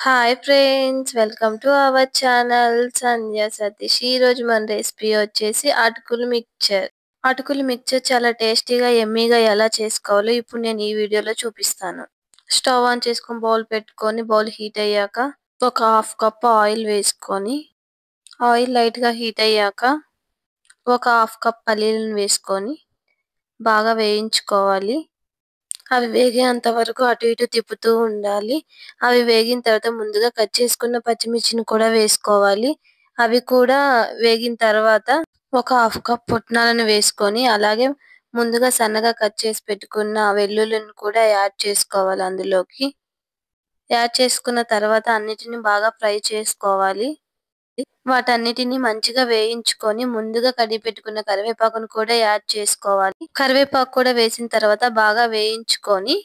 Hi friends, welcome to our channel Sandhya Satish. ఈ రోజు మన రెసిపీ వచ్చేసి అటుకులు మిక్చర్. అటుకులు మిక్చర్ చాలా టేస్టీగా ఎమ్మీగా ఎలా చేసుకోవాలో ఇప్పుడు నేను ఈ వీడియోలో చూపిస్తాను. స్టవ్ ఆన్ చేసుకొని బౌల్ పెట్టుకొని బౌల్ హీట్ అయ్యాక ఒక హాఫ్ కప్ ఆయిల్ వేసుకొని ఆయిల్ లైట్గా హీట్ అయ్యాక ఒక హాఫ్ కప్ పల్లీలను వేసుకొని బాగా వేయించుకోవాలి. అవి వేగేంత వరకు అటు ఇటు తిప్పుతూ ఉండాలి. అవి వేగిన తర్వాత ముందుగా కట్ చేసుకున్న పచ్చిమిర్చిని కూడా వేసుకోవాలి. అవి కూడా వేగిన తర్వాత ఒక హాఫ్ కప్ పుట్నాలను వేసుకొని అలాగే ముందుగా సన్నగా కట్ చేసి పెట్టుకున్న వెల్లుల్లిని కూడా యాడ్ చేసుకోవాలి. అందులోకి యాడ్ చేసుకున్న తర్వాత అన్నిటిని బాగా ఫ్రై చేసుకోవాలి. వాటన్నిటిని మంచిగా వేయించుకొని ముందుగా కడిగి పెట్టుకున్న కరివేపాకును కూడా యాడ్ చేసుకోవాలి. కరివేపాకు కూడా వేసిన తర్వాత బాగా వేయించుకొని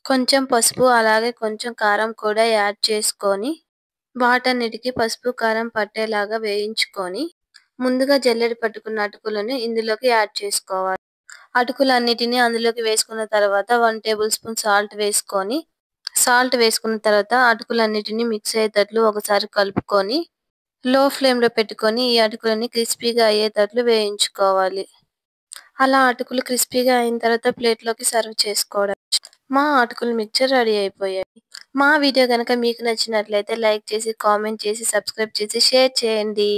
కొంచెం పసుపు అలాగే కొంచెం కారం కూడా యాడ్ చేసుకొని వాటన్నిటికీ పసుపు కారం పట్టేలాగా వేయించుకొని ముందుగా జల్లెడ పట్టుకున్న అటుకులను ఇందులోకి యాడ్ చేసుకోవాలి. అటుకులన్నిటిని అందులోకి వేసుకున్న తర్వాత 1 టేబుల్ స్పూన్ సాల్ట్ వేసుకున్న తర్వాత అటుకులన్నిటిని మిక్స్ అయ్యేటట్లు ఒకసారి కలుపుకొని లో ఫ్లేమ్లో పెట్టుకొని ఈ అటుకులని క్రిస్పీగా అయ్యేటట్లు వేయించుకోవాలి. అలా అటుకులు క్రిస్పీగా అయిన తర్వాత ప్లేట్లోకి సర్వ్ చేసుకోవడం. మా అటుకులు మిక్చర్ రెడీ అయిపోయాయి. మా వీడియో కనుక మీకు నచ్చినట్లయితే లైక్ చేసి, కామెంట్ చేసి, సబ్స్క్రైబ్ చేసి, షేర్ చేయండి.